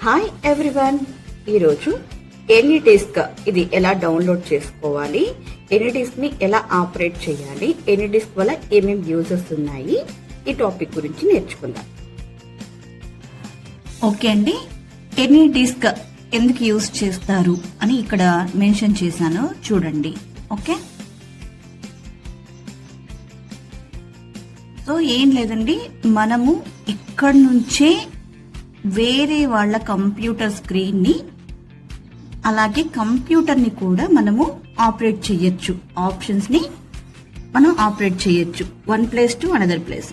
Hi everyone, ఈరోజు ఎనీడిస్క్ ఇది ఎలా డౌన్లోడ్ చేసుకోవాలి, ఎనీడిస్క్ ని ఎలా ఆపరేట్ చేయాలి, ఎనీడిస్క్ వల్ల ఏమేమి యూజెస్ ఉన్నాయి, ఈ టాపిక్ గురించి నేర్చుకుందాం. ఓకే అండి, ఎనీడిస్క్ ఎందుకు యూజ్ చేస్తారు అని ఇక్కడ మెన్షన్ చేశాను చూడండి. ఓకే, సో ఏం లేదండి, మనము ఇక్కడ నుంచే వేరే వాళ్ళ కంప్యూటర్ స్క్రీన్ ని అలాగే కంప్యూటర్ ని కూడా మనము ఆపరేట్ చేయొచ్చు. ఆప్షన్స్ ని మనం ఆపరేట్ చేయొచ్చు one place to another place.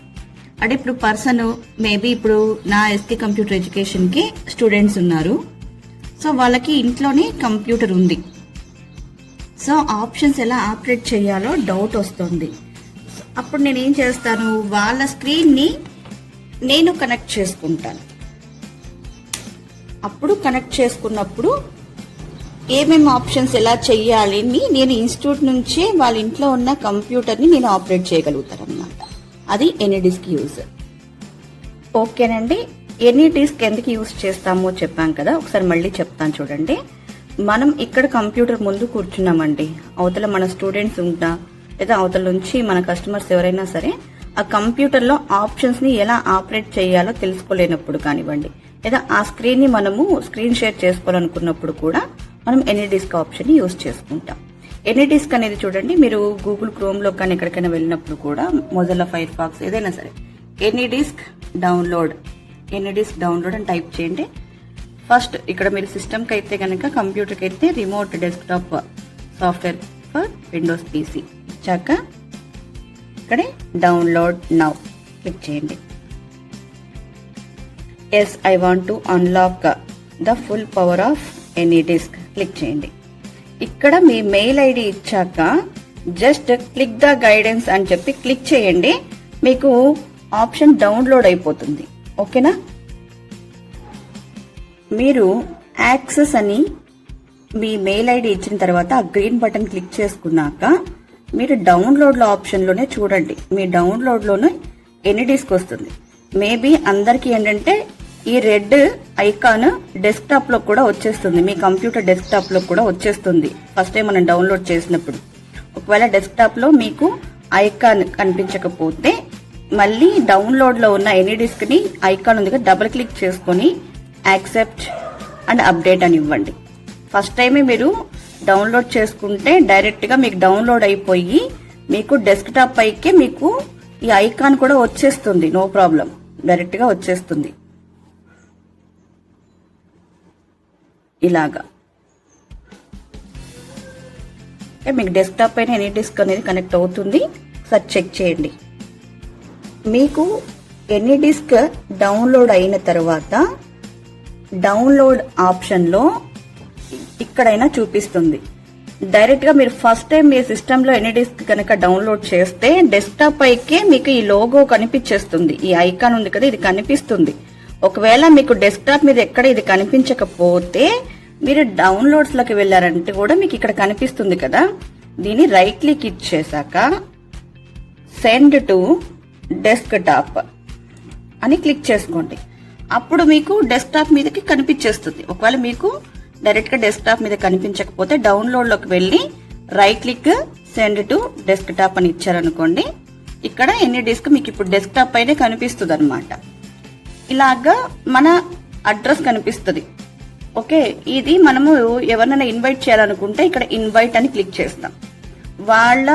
అంటే ఇప్పుడు పర్సన్ మేబీ ఇప్పుడు నా ఎస్కే కంప్యూటర్ ఎడ్యుకేషన్ కి స్టూడెంట్స్ ఉన్నారు, సో వాళ్ళకి ఇంట్లోనే కంప్యూటర్ ఉంది. సో ఆప్షన్స్ ఎలా ఆపరేట్ చేయాలో డౌట్ వస్తుంది. అప్పుడు నేను ఏం చేస్తాను, వాళ్ళ స్క్రీన్ ని నేను కనెక్ట్ చేసుకుంటాను. అప్పుడు కనెక్ట్ చేసుకున్నప్పుడు ఏమేమి ఆప్షన్స్ ఎలా చెయ్యాలి అని నేను ఇన్స్టిట్యూట్ నుంచే వాళ్ళ ఇంట్లో ఉన్న కంప్యూటర్ని నేను ఆపరేట్ చేయగలుగుతాను అన్నమాట. అది ఎనీడిస్క్ యూజ్. ఓకేనండి, ఎనీడిస్క్ ఎందుకు యూజ్ చేస్తామో చెప్పాం కదా, ఒకసారి మళ్ళీ చెప్తాను చూడండి. మనం ఇక్కడ కంప్యూటర్ ముందు కూర్చున్నామండి, అవతల మన స్టూడెంట్స్ ఉంటా లేదా అవతల నుంచి మన కస్టమర్స్ ఎవరైనా సరే ఆ కంప్యూటర్లో ఆప్షన్స్ ని ఎలా ఆపరేట్ చేయాలో తెలుసుకోలేనప్పుడు కానివ్వండి, లేదా ఆ స్క్రీన్ ని మనము స్క్రీన్ షేర్ చేసుకోవాలనుకున్నప్పుడు కూడా మనం ఎనీడిస్క్ ఆప్షన్ ని యూజ్ చేసుకుంటాం. ఎనీడిస్క్ అనేది చూడండి, మీరు గూగుల్ క్రోమ్ లో కానీ ఎక్కడికైనా వెళ్ళినప్పుడు కూడా, మొజిల్లా ఫైర్ ఫాక్స్ ఏదైనా సరే ఎనీడిస్క్ డౌన్లోడ్ అని టైప్ చేయండి. ఫస్ట్ ఇక్కడ మీరు సిస్టమ్ కి అయితే కనుక, కంప్యూటర్ కి అయితే remote desktop software for Windows PC ఇచ్చాక ఇక్కడ డౌన్లోడ్ నౌ క్లిక్ చేయండి. Yes I want to unlock the full power of AnyDesk click చేయండి. ఇక్కడ మీ మెయిల్ ఐడి ఇచ్చాక జస్ట్ క్లిక్ ద గైడెన్స్ అని చెప్పి క్లిక్ చేయండి, మీకు ఆప్షన్ డౌన్లోడ్ అయిపోతుంది. ఓకేనా, మీరు యాక్సెస్ అని మీ మెయిల్ ఐడి ఇచ్చిన తర్వాత ఆ గ్రీన్ బటన్ క్లిక్ చేసుకున్నాక మీరు డౌన్లోడ్ లో ఆప్షన్ లోనే చూడండి, మీ డౌన్లోడ్ లోనే ఎనీడిస్క్ వస్తుంది. మేబీ అందరికి ఏంటంటే ఈ రెడ్ ఐకాన్ డెస్క్టాప్ లో కూడా వచ్చేస్తుంది, మీ కంప్యూటర్ డెస్క్టాప్ లో కూడా వచ్చేస్తుంది ఫస్ట్ టైం మనం డౌన్లోడ్ చేసినప్పుడు. ఒకవేళ డెస్క్టాప్ లో మీకు ఐకాన్ కనిపించకపోతే మళ్ళీ డౌన్లోడ్ లో ఉన్న ఎనీడిస్క్ ని ఐకాన్ ఉంది కదా, డబుల్ క్లిక్ చేసుకుని యాక్సెప్ట్ అండ్ అప్డేట్ అని ఇవ్వండి. ఫస్ట్ టైమే మీరు డౌన్లోడ్ చేసుకుంటే డైరెక్ట్ గా మీకు డౌన్లోడ్ అయిపోయి మీకు డెస్క్టాప్ పైకే మీకు ఈ ఐకాన్ కూడా వచ్చేస్తుంది, నో ప్రాబ్లం, డైరెక్ట్ గా వచ్చేస్తుంది ఇలాగా. మీకు డెస్క్టాప్ పైన ఎనీడిస్క్ అనేది కనెక్ట్ అవుతుంది, ఒకసారి చెక్ చేయండి. మీకు ఎనీడిస్క్ డౌన్లోడ్ అయిన తర్వాత డౌన్లోడ్ ఆప్షన్ లో ఇక్కడైనా చూపిస్తుంది. డైరెక్ట్ గా మీరు ఫస్ట్ టైం మీ సిస్టమ్ లో ఎనీడిస్క్ కనుక డౌన్లోడ్ చేస్తే డెస్క్టాప్ పైకే మీకు ఈ లోగో కనిపించేస్తుంది, ఈ ఐకాన్ ఉంది కదా ఇది కనిపిస్తుంది. ఒకవేళ మీకు డెస్క్టాప్ మీద ఎక్కడ ఇది కనిపించకపోతే మీరు డౌన్లోడ్స్ లోకి వెళ్లారంటే కూడా మీకు ఇక్కడ కనిపిస్తుంది కదా, దీన్ని రైట్ క్లిక్ ఇచ్చేసాక సెండ్ టు డెస్క్టాప్ అని క్లిక్ చేసుకోండి. అప్పుడు మీకు డెస్క్టాప్ మీదకి కనిపించేస్తుంది. ఒకవేళ మీకు డైరెక్ట్ గా డెస్క్టాప్ మీద కనిపించకపోతే డౌన్లోడ్ లోకి వెళ్లి right click send to desktop అని ఇచ్చారనుకోండి, ఇక్కడ ఎనీడిస్క్ మీకు ఇప్పుడు డెస్క్టాప్ పైనే కనిపిస్తుంది అనమాట. ఇలాగా మన అడ్రస్ కనిపిస్తుంది. ఓకే, ఇది మనము ఎవరినైనా ఇన్వైట్ చేయాలనుకుంటే ఇక్కడ ఇన్వైట్ అని క్లిక్ చేస్తాం. వాళ్ళ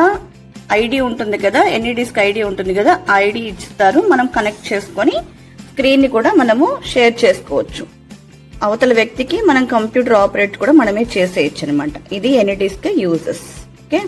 ఐడి ఉంటుంది కదా, ఎనీడిస్క్ ఐడి ఉంటుంది కదా, ఐడి ఇస్తారు, మనం కనెక్ట్ చేసుకొని స్క్రీన్ ని కూడా మనము షేర్ చేసుకోవచ్చు. అవతల వ్యక్తికి మనం కంప్యూటర్ ఆపరేట్ కూడా మనమే చేసేయచ్చు అనమాట. ఇది ఎనీడిస్క్ యూజెస్. ఓకే.